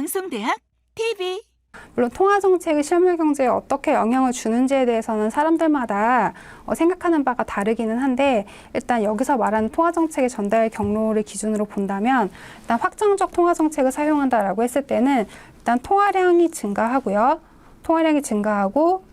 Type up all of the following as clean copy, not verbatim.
방송대학 TV. 물론 통화정책이 실물 경제에 어떻게 영향을 주는지에 대해서는 사람들마다 생각하는 바가 다르기는 한데, 일단 여기서 말하는 통화정책의 전달 경로를 기준으로 본다면, 일단 확장적 통화정책을 사용한다라고 했을 때는 일단 통화량이 증가하고요. 통화량이 증가하고,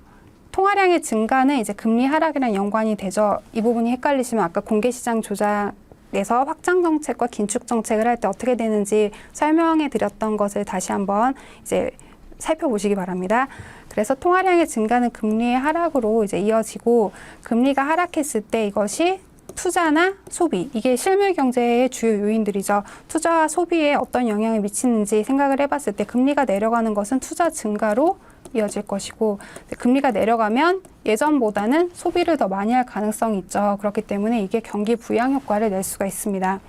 통화량의 증가는 이제 금리 하락이랑 연관이 되죠. 이 부분이 헷갈리시면 아까 공개시장 조작에서 확장 정책과 긴축 정책을 할 때 어떻게 되는지 설명해 드렸던 것을 다시 한번 이제 살펴보시기 바랍니다. 그래서 통화량의 증가는 금리의 하락으로 이제 이어지고, 금리가 하락했을 때 이것이 투자나 소비, 이게 실물 경제의 주요 요인들이죠. 투자와 소비에 어떤 영향을 미치는지 생각을 해봤을 때 금리가 내려가는 것은 투자 증가로 이어질 것이고, 금리가 내려가면 예전보다는 소비를 더 많이 할 가능성이 있죠. 그렇기 때문에 이게 경기 부양 효과를 낼 수가 있습니다.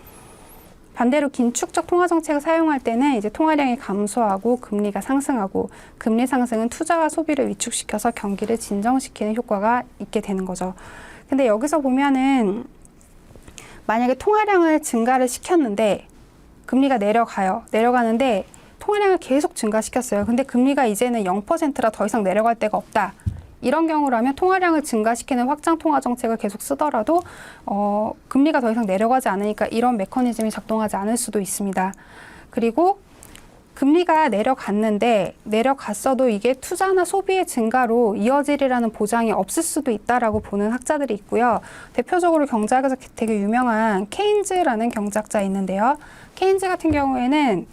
반대로 긴축적 통화정책을 사용할 때는 이제 통화량이 감소하고 금리가 상승하고, 금리 상승은 투자와 소비를 위축시켜서 경기를 진정시키는 효과가 있게 되는 거죠. 근데 여기서 보면은 만약에 통화량을 증가를 시켰는데 금리가 내려가요. 내려가는데 통화량을 계속 증가시켰어요. 근데 금리가 이제는 0%라 더 이상 내려갈 데가 없다. 이런 경우라면 통화량을 증가시키는 확장 통화 정책을 계속 쓰더라도 금리가 더 이상 내려가지 않으니까 이런 메커니즘이 작동하지 않을 수도 있습니다. 그리고 금리가 내려갔어도 이게 투자나 소비의 증가로 이어지리라는 보장이 없을 수도 있다라고 보는 학자들이 있고요. 대표적으로 경제학에서 되게 유명한 케인즈라는 경제학자 있는데요. 케인즈 같은 경우에는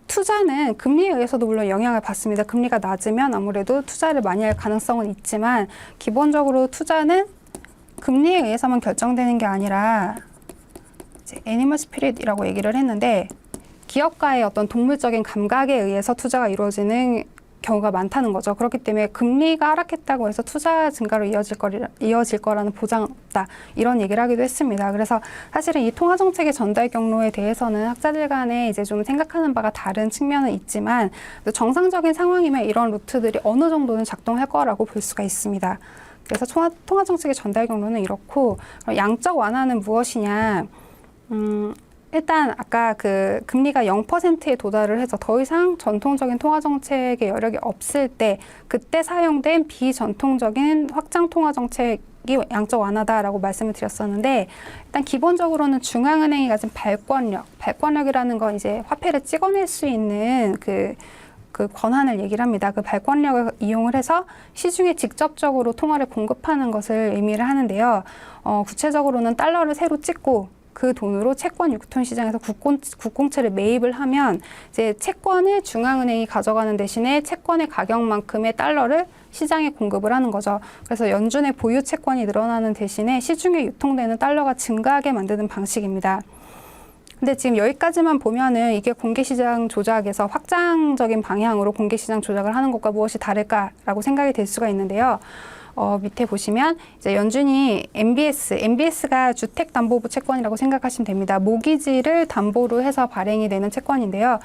투자는 금리에 의해서도 물론 영향을 받습니다. 금리가 낮으면 아무래도 투자를 많이 할 가능성은 있지만, 기본적으로 투자는 금리에 의해서만 결정되는 게 아니라 이제 애니멀 스피릿이라고 얘기를 했는데, 기업가의 어떤 동물적인 감각에 의해서 투자가 이루어지는 경우가 많다는 거죠. 그렇기 때문에 금리가 하락했다고 해서 투자 증가로 이어질 거라는 보장 없다. 이런 얘기를 하기도 했습니다. 그래서 사실은 이 통화정책의 전달 경로에 대해서는 학자들 간에 이제 좀 생각하는 바가 다른 측면은 있지만, 정상적인 상황이면 이런 루트들이 어느 정도는 작동할 거라고 볼 수가 있습니다. 그래서 통화정책의 전달 경로는 이렇고, 양적 완화는 무엇이냐? 일단 아까 그 금리가 0%에 도달을 해서 더 이상 전통적인 통화정책의 여력이 없을 때, 그때 사용된 비전통적인 확장 통화정책이 양적 완화다라고 말씀을 드렸었는데, 일단 기본적으로는 중앙은행이 가진 발권력이라는 건 이제 화폐를 찍어낼 수 있는 그 권한을 얘기를 합니다. 그 발권력을 이용을 해서 시중에 직접적으로 통화를 공급하는 것을 의미를 하는데요. 구체적으로는 달러를 새로 찍고 그 돈으로 채권 유통 시장에서 국공채를 매입을 하면 이제 채권을 중앙은행이 가져가는 대신에 채권의 가격만큼의 달러를 시장에 공급을 하는 거죠. 그래서 연준의 보유 채권이 늘어나는 대신에 시중에 유통되는 달러가 증가하게 만드는 방식입니다. 근데 지금 여기까지만 보면은 이게 공개시장 조작에서 확장적인 방향으로 공개시장 조작을 하는 것과 무엇이 다를까라고 생각이 될 수가 있는데요. 밑에 보시면 이제 연준이 MBS가 주택담보부 채권이라고 생각하시면 됩니다. 모기지를 담보로 해서 발행이 되는 채권인데요.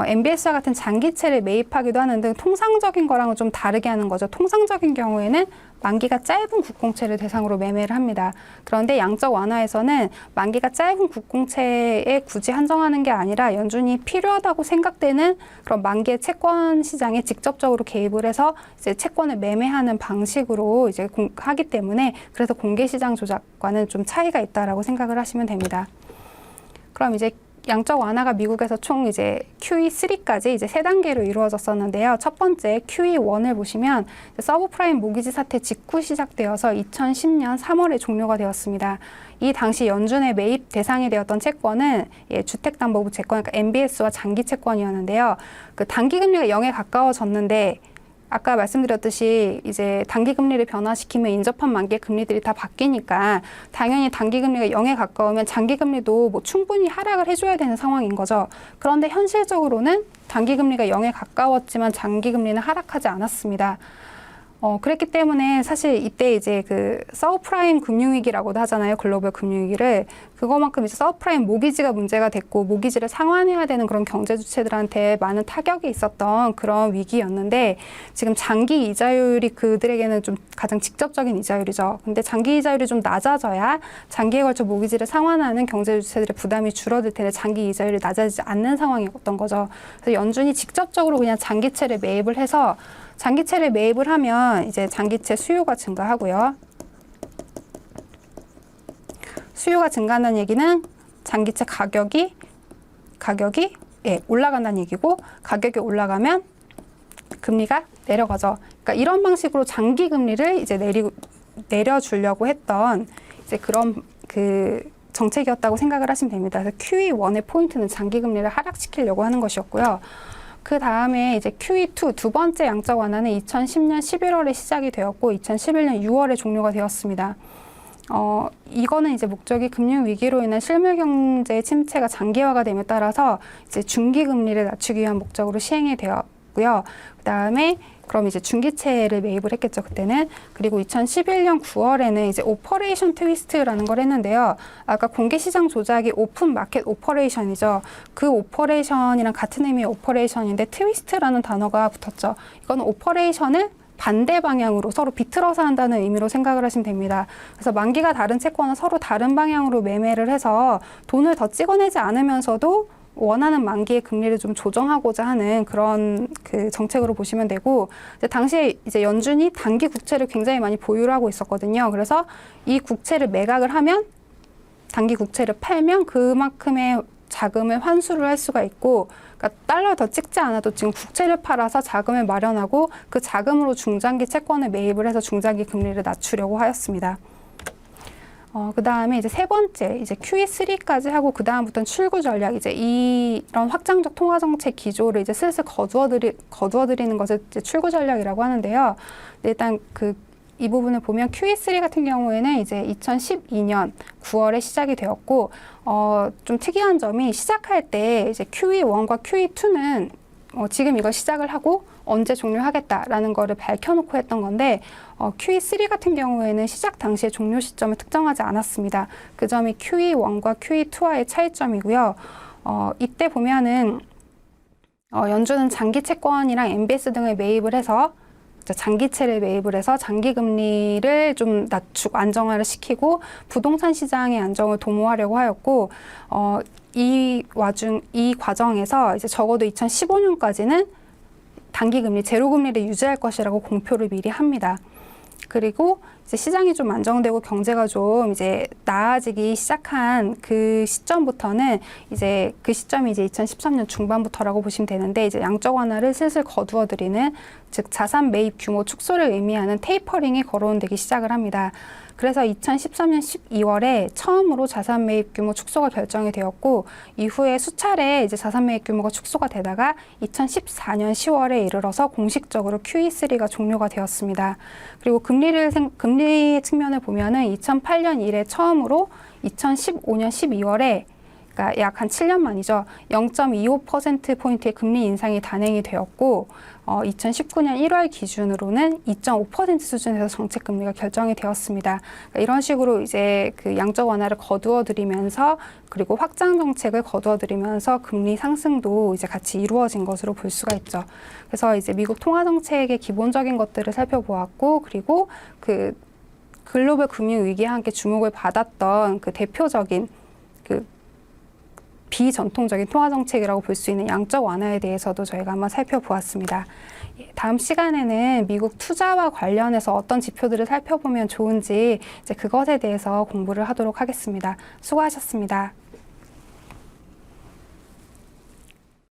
MBS와 같은 장기채를 매입하기도 하는 등 통상적인 거랑은 좀 다르게 하는 거죠. 통상적인 경우에는 만기가 짧은 국공채를 대상으로 매매를 합니다. 그런데 양적 완화에서는 만기가 짧은 국공채에 굳이 한정하는 게 아니라 연준이 필요하다고 생각되는 그런 만기의 채권 시장에 직접적으로 개입을 해서 이제 채권을 매매하는 방식으로 이제 하기 때문에, 그래서 공개시장 조작과는 좀 차이가 있다라고 생각을 하시면 됩니다. 그럼 이제 양적 완화가 미국에서 총 이제 QE3까지 이제 3단계로 이루어졌었는데요. 첫 번째 QE1을 보시면 서브프라임 모기지 사태 직후 시작되어서 2010년 3월에 종료가 되었습니다. 이 당시 연준의 매입 대상이 되었던 채권은 주택담보부 채권, 그러니까 MBS와 장기 채권이었는데요. 그 단기 금리가 0에 가까워졌는데, 아까 말씀드렸듯이 이제 단기 금리를 변화시키면 인접한 만기의 금리들이 다 바뀌니까 당연히 단기 금리가 0에 가까우면 장기 금리도 뭐 충분히 하락을 해줘야 되는 상황인 거죠. 그런데 현실적으로는 단기 금리가 0에 가까웠지만 장기 금리는 하락하지 않았습니다. 그랬기 때문에 사실 이때 이제 그 서브프라임 금융위기라고도 하잖아요. 글로벌 금융위기를. 그거만큼 이제 서브프라임 모기지가 문제가 됐고 모기지를 상환해야 되는 그런 경제 주체들한테 많은 타격이 있었던 그런 위기였는데 지금 장기 이자율이 그들에게는 좀 가장 직접적인 이자율이죠. 근데 장기 이자율이 좀 낮아져야 장기에 걸쳐 모기지를 상환하는 경제 주체들의 부담이 줄어들 텐데 장기 이자율이 낮아지지 않는 상황이었던 거죠. 그래서 연준이 직접적으로 그냥 장기채를 매입을 해서 장기채를 매입을 하면 이제 장기채 수요가 증가하고요. 수요가 증가한다는 얘기는 장기채 가격이 올라간다는 얘기고 가격이 올라가면 금리가 내려가죠. 그러니까 이런 방식으로 장기 금리를 이제 내려주려고 했던 이제 그런 그 정책이었다고 생각을 하시면 됩니다. 그래서 QE1의 포인트는 장기 금리를 하락시키려고 하는 것이었고요. 그 다음에 이제 QE2 두 번째 양적 완화는 2010년 11월에 시작이 되었고 2011년 6월에 종료가 되었습니다. 이거는 이제 목적이 금융 위기로 인한 실물 경제 침체가 장기화가 됨에 따라서 이제 중기 금리를 낮추기 위한 목적으로 시행이 되었고요. 그다음에 그럼 이제 중기채를 매입을 했겠죠, 그때는. 그리고 2011년 9월에는 이제 오퍼레이션 트위스트라는 걸 했는데요. 아까 공개 시장 조작이 오픈 마켓 오퍼레이션이죠. 그 오퍼레이션이랑 같은 의미의 오퍼레이션인데 트위스트라는 단어가 붙었죠. 이건 오퍼레이션을 반대 방향으로 서로 비틀어서 한다는 의미로 생각을 하시면 됩니다. 그래서 만기가 다른 채권은 서로 다른 방향으로 매매를 해서 돈을 더 찍어내지 않으면서도 원하는 만기의 금리를 좀 조정하고자 하는 그런 그 정책으로 보시면 되고, 이제 당시에 이제 연준이 단기 국채를 굉장히 많이 보유를 하고 있었거든요. 그래서 이 국채를 매각을 하면 단기 국채를 팔면 그만큼의 자금을 환수를 할 수가 있고, 그러니까 달러 더 찍지 않아도 지금 국채를 팔아서 자금을 마련하고 그 자금으로 중장기 채권을 매입을 해서 중장기 금리를 낮추려고 하였습니다. 그 다음에 이제 세 번째, 이제 QE3까지 하고 그 다음부터는 출구 전략, 이제 이런 확장적 통화 정책 기조를 이제 슬슬 거두어드리는 것을 이제 출구 전략이라고 하는데요. 일단 이 부분을 보면 QE3 같은 경우에는 이제 2012년 9월에 시작이 되었고, 좀 특이한 점이 시작할 때 이제 QE1과 QE2는 지금 이걸 시작을 하고 언제 종료하겠다라는 거를 밝혀놓고 했던 건데, QE3 같은 경우에는 시작 당시의 종료 시점을 특정하지 않았습니다. 그 점이 QE1과 QE2와의 차이점이고요. 이때 보면은 연준은 장기 채권이랑 MBS 등을 매입을 해서 장기채를 매입을 해서 장기 금리를 좀 낮추고 안정화를 시키고 부동산 시장의 안정을 도모하려고 하였고, 이 과정에서 이제 적어도 2015년까지는 단기 금리 제로 금리를 유지할 것이라고 공표를 미리 합니다. 그리고 이제 시장이 좀 안정되고 경제가 좀 이제 나아지기 시작한 그 시점부터는 이제 그 시점이 이제 2013년 중반부터라고 보시면 되는데, 이제 양적 완화를 슬슬 거두어들이는, 즉 자산 매입 규모 축소를 의미하는 테이퍼링이 거론되기 시작을 합니다. 그래서 2013년 12월에 처음으로 자산 매입 규모 축소가 결정이 되었고, 이후에 수차례 이제 자산 매입 규모가 축소가 되다가 2014년 10월에 이르러서 공식적으로 QE3가 종료가 되었습니다. 그리고 금리 측면을 보면은 2008년 이래 처음으로 2015년 12월에, 그러니까 약 한 7년 만이죠. 0.25%포인트의 금리 인상이 단행이 되었고, 2019년 1월 기준으로는 2.5% 수준에서 정책 금리가 결정이 되었습니다. 그러니까 이런 식으로 이제 그 양적 완화를 거두어들이면서, 그리고 확장 정책을 거두어들이면서 금리 상승도 이제 같이 이루어진 것으로 볼 수가 있죠. 그래서 이제 미국 통화 정책의 기본적인 것들을 살펴보았고, 그리고 그 글로벌 금융 위기와 함께 주목을 받았던 그 대표적인 그 비전통적인 통화 정책이라고 볼 수 있는 양적 완화에 대해서도 저희가 한번 살펴보았습니다. 다음 시간에는 미국 투자와 관련해서 어떤 지표들을 살펴보면 좋은지 이제 그것에 대해서 공부를 하도록 하겠습니다. 수고하셨습니다.